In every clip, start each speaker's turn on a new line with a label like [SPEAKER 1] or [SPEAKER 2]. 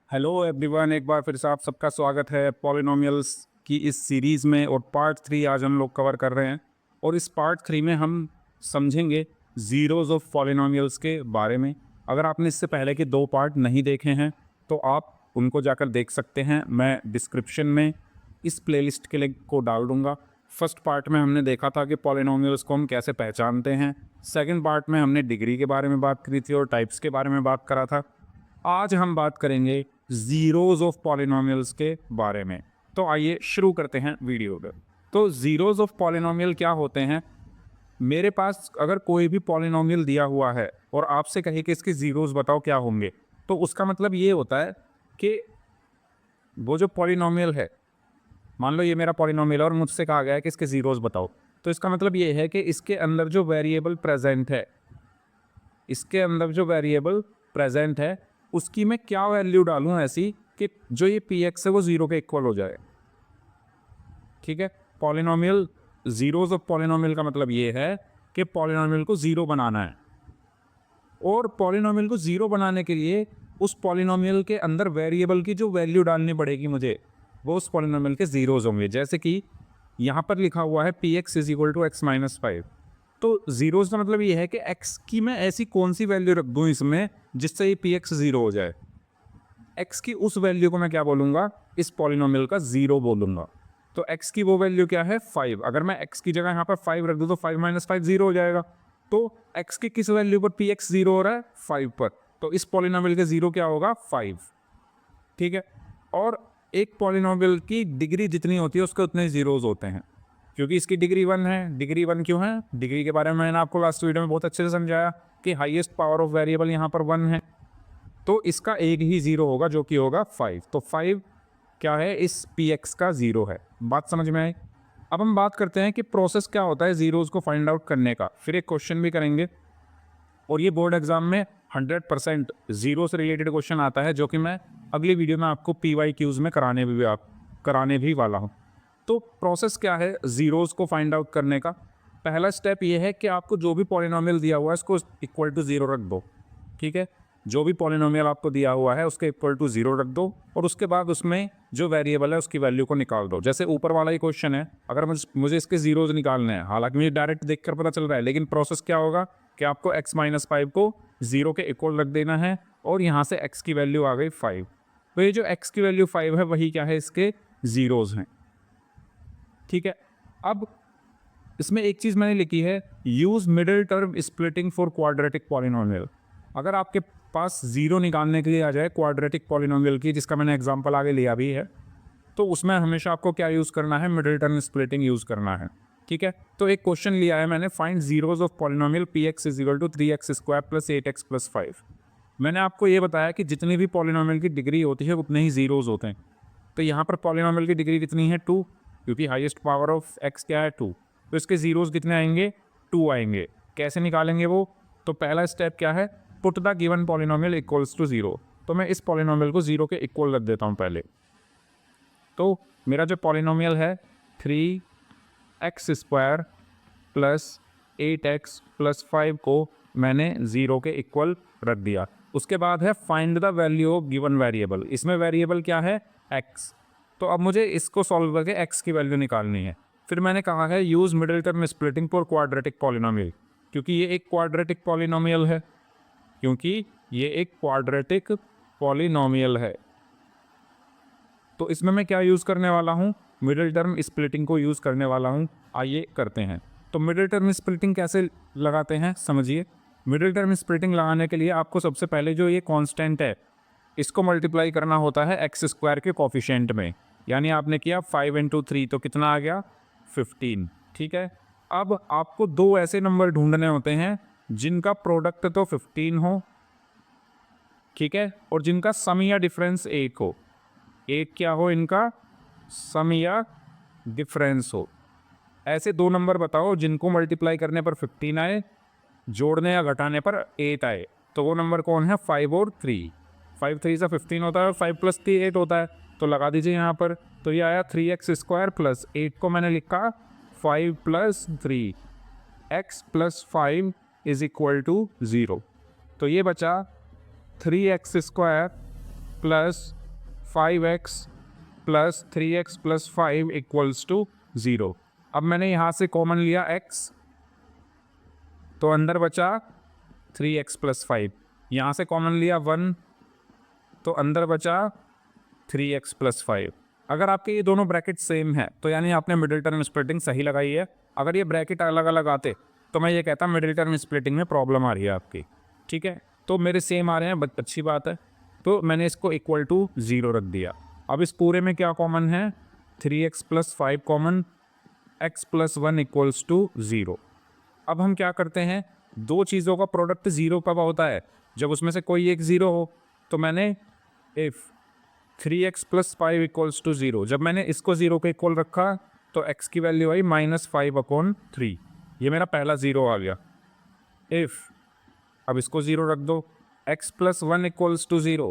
[SPEAKER 1] Hello everyone, एक बार फिर से आप सबका स्वागत है पॉलिनोमियल्स की इस सीरीज़ में। और पार्ट 3 आज हम लोग कवर कर रहे हैं। और इस पार्ट 3 में हम समझेंगे ज़ीरोज़ ऑफ पॉलिनोमियल्स के बारे में। अगर आपने इससे पहले के 2 पार्ट नहीं देखे हैं तो आप उनको जाकर देख सकते हैं। मैं डिस्क्रिप्शन में इस प्लेलिस्ट के लिंक को डाल दूँगा। फर्स्ट पार्ट में हमने देखा था कि पॉलिनोमियल्स को हम कैसे पहचानते हैं। सेकंड पार्ट में हमने डिग्री के बारे में बात करी थी और टाइप्स के बारे में बात करा था। आज हम बात करेंगे ज़ीरोज़ ऑफ पॉलिनोमियल्स के बारे में। तो आइए शुरू करते हैं वीडियो को। तो ज़ीरोज़ ऑफ पॉलिनोमियल क्या होते हैं? मेरे पास अगर कोई भी पॉलिनोमियल दिया हुआ है और आपसे कहे कि इसके ज़ीरोज़ बताओ क्या होंगे, तो उसका मतलब ये होता है कि वो जो पॉलिनोमियल है, मान लो ये मेरा पॉलिनोमियल है और मुझसे कहा गया है कि इसके ज़ीरोज़ बताओ, तो इसका मतलब ये है कि इसके अंदर जो वेरिएबल प्रेजेंट है, इसके अंदर जो वेरिएबल प्रेजेंट है उसकी मैं क्या वैल्यू डालूं ऐसी कि जो ये पी एक्स है वो ज़ीरो के इक्वल हो जाए। ठीक है, पॉलिनोमियल ज़ीरोज़ ऑफ पॉलिनोमियल का मतलब ये है कि पॉलिनोमियल को ज़ीरो बनाना है। और पॉलिनोमियल को ज़ीरो बनाने के लिए उस पॉलिनोमियल के अंदर वेरिएबल की जो वैल्यू डालनी पड़ेगी मुझे, वो उस पॉलिनोमियल के ज़ीरोज़ होंगे। जैसे कि यहाँ पर लिखा हुआ है p x is equal to x minus 5। तो ज़ीरोज़ का मतलब ये है कि एक्स की मैं ऐसी कौन सी वैल्यू रख दूँ इसमें जिससे ये पी एक्स ज़ीरो हो जाए। एक्स की उस वैल्यू को मैं क्या बोलूँगा? इस पॉलिनोमियल का ज़ीरो बोलूँगा। तो एक्स की वो वैल्यू क्या है? 5। अगर मैं एक्स की जगह यहाँ पर 5 रख दूँ तो 5 माइनस 5 ज़ीरो हो जाएगा। तो एक्स की किस वैल्यू पर पी एक्स ज़ीरो हो रहा है? 5 पर। तो इस पॉलिनोमियल का ज़ीरो क्या होगा? 5। ठीक है। और एक पॉलिनोमियल की डिग्री जितनी होती है उसके उतने ज़ीरोज़ होते हैं। क्योंकि इसकी डिग्री 1 है। डिग्री 1 क्यों है? डिग्री के बारे में मैंने आपको लास्ट वीडियो में बहुत अच्छे से समझाया कि हाईएस्ट पावर ऑफ वेरिएबल यहाँ पर 1 है। तो इसका एक ही ज़ीरो होगा जो कि होगा 5। तो 5 क्या है? इस पी एक्स का ज़ीरो है। बात समझ में आई? अब हम बात करते हैं कि प्रोसेस क्या होता है ज़ीरोज़ को फाइंड आउट करने का। फिर एक क्वेश्चन भी करेंगे और ये बोर्ड एग्जाम में 100% ज़ीरो से रिलेटेड क्वेश्चन आता है, जो कि मैं अगली वीडियो में आपको PYQs में कराने भी वाला हूँ। तो प्रोसेस क्या है ज़ीरोज़ को फाइंड आउट करने का? पहला स्टेप ये है कि आपको जो भी पॉलिनोमियल दिया हुआ है इसको इक्वल टू ज़ीरो रख दो। ठीक है, जो भी पॉलिनोमियल आपको दिया हुआ है उसके इक्वल टू ज़ीरो रख दो और उसके बाद उसमें जो वेरिएबल है उसकी वैल्यू को निकाल दो। जैसे ऊपर वाला ही क्वेश्चन है, अगर मुझे इसके ज़ीरोज़ निकालने हैं, हालांकि मुझे डायरेक्ट देखकर पता चल रहा है, लेकिन प्रोसेस क्या होगा कि आपको x माइनस 5 को ज़ीरो के इक्वल रख देना है और यहाँ से x की वैल्यू आ गई 5। तो ये जो x की वैल्यू 5 है वही क्या है? इसके ज़ीरोज़ हैं। ठीक है। अब इसमें एक चीज़ मैंने लिखी है, use middle term splitting for quadratic polynomial. अगर आपके पास ज़ीरो निकालने के लिए आ जाए क्वाड्रेटिक पॉलिनोमियल की, जिसका मैंने एग्जांपल आगे लिया भी है, तो उसमें हमेशा आपको क्या यूज़ करना है? मिडिल टर्म स्प्लिटिंग यूज़ करना है। ठीक है। तो एक क्वेश्चन लिया है मैंने, find zeros of polynomial p x is equal to 3x square plus 8x plus 5। मैंने आपको ये बताया कि जितनी भी पॉलिनोमियल की डिग्री होती है उतने ही ज़ीरोज़ होते हैं। तो यहाँ पर पॉलिनोमियल की डिग्री कितनी है? 2, क्योंकि हाईएस्ट पावर ऑफ x क्या है? 2। तो इसके ज़ीरोज़ कितने आएंगे? 2 आएंगे। कैसे निकालेंगे वो? तो पहला स्टेप क्या है? Put the given polynomial equals to zero. तो मैं इस पॉलिनोमियल को ज़ीरो के इक्वल रख देता हूँ पहले। तो मेरा जो पॉलिनोमियल है 3x square plus 8x plus 5 को मैंने ज़ीरो के इक्वल रख दिया। उसके बाद है find the value of given variable. इसमें वेरिएबल क्या है? x। तो अब मुझे इसको सॉल्व करके x की वैल्यू निकालनी है। फिर मैंने कहा है use middle term splitting for quadratic polynomial, क्योंकि ये एक क्वाड्रेटिक पॉलिनोमियल है। क्योंकि ये एक क्वाड्रेटिक पॉलिनोमियल है तो इसमें मैं क्या यूज़ करने वाला हूँ? मिडिल टर्म स्प्लिटिंग को यूज़ करने वाला हूँ। आइए करते हैं। तो मिडिल टर्म स्प्लिटिंग कैसे लगाते हैं समझिए। मिडिल टर्म स्प्लिटिंग लगाने के लिए आपको सबसे पहले जो ये कांस्टेंट है इसको मल्टीप्लाई करना होता है एक्स स्क्वायर के कोफिशिएंट में। यानी आपने किया 5 इंटू 3 तो कितना आ गया? 15। ठीक है। अब आपको दो ऐसे नंबर ढूंढने होते हैं जिनका प्रोडक्ट तो 15 हो, ठीक है, और जिनका सम या डिफरेंस 1 हो। एक क्या हो? इनका सम या डिफरेंस हो। ऐसे दो नंबर बताओ जिनको मल्टीप्लाई करने पर 15 आए, जोड़ने या घटाने पर 8 आए। तो वो नंबर कौन है? 5 और 3। 5 3 से 15 होता है और 5 प्लस 3 8 होता है। तो लगा दीजिए यहाँ पर। तो ये आया 3x स्क्वायर प्लस 8 को मैंने लिखा 5 plus 3, x plus 5 is equal to 0। तो ये बचा 3x square plus 5x plus 3x plus 5 equals to 0। अब मैंने यहाँ से कॉमन लिया x, तो अंदर बचा 3x प्लस 5। यहाँ से कॉमन लिया 1, तो अंदर बचा 3x प्लस 5। अगर आपके ये दोनों ब्रैकेट सेम है तो यानी आपने मिडिल टर्म स्प्लिटिंग सही लगाई है। अगर ये ब्रैकेट अलग अलग आते तो मैं ये कहता मिडिल टर्म स्प्लिटिंग में प्रॉब्लम आ रही है आपकी। ठीक है, तो मेरे सेम आ रहे हैं, बट अच्छी बात है। तो मैंने इसको इक्वल टू 0 रख दिया। अब इस पूरे में क्या कॉमन है? 3x plus 5 common, x plus 1 equals to 0। अब हम क्या करते हैं, दो चीज़ों का प्रोडक्ट 0 कब होता है? जब उसमें से कोई एक 0 हो। तो मैंने if 3x plus 5 equals to 0, जब मैंने इसको 0 के इक्वल रखा तो x की वैल्यू आई -5/3। ये मेरा पहला 0 आ गया। इफ़, अब इसको 0 रख दो, x प्लस 1 इक्वल्स टू 0,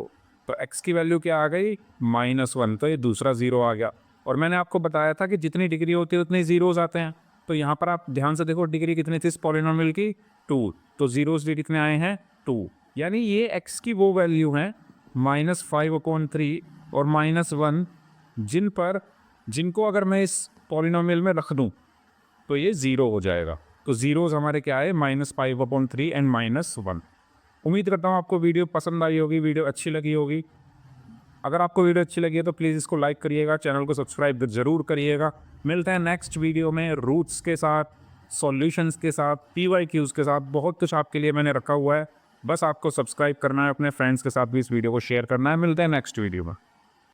[SPEAKER 1] तो x की वैल्यू क्या आ गई? -1, तो ये दूसरा 0 आ गया। और मैंने आपको बताया था कि जितनी डिग्री होती है उतने ज़ीरोज़ आते हैं। तो यहाँ पर आप ध्यान से देखो, डिग्री कितनी थी इस पॉलिनोमियल की? 2, तो ज़ीरोज़ भी कितने आए हैं? 2। यानी ये x की वो वैल्यू हैं -5/3 और -1, जिनको अगर मैं इस पॉलिनोमियल में रख दूं तो ये 0 हो जाएगा। तो ज़ीरोज़ हमारे क्या आए? -5/3 एंड -1। उम्मीद करता हूँ आपको वीडियो पसंद आई होगी, वीडियो अच्छी लगी होगी। अगर आपको वीडियो अच्छी लगी है तो प्लीज़ इसको लाइक करिएगा, चैनल को सब्सक्राइब ज़रूर करिएगा। मिलते हैं नेक्स्ट वीडियो में रूट्स के साथ, सॉल्यूशंस के साथ, PYQs के साथ। बहुत कुछ आपके लिए मैंने रखा हुआ है, बस आपको सब्सक्राइब करना है, अपने फ्रेंड्स के साथ भी इस वीडियो को शेयर करना है। मिलते हैं नेक्स्ट वीडियो में।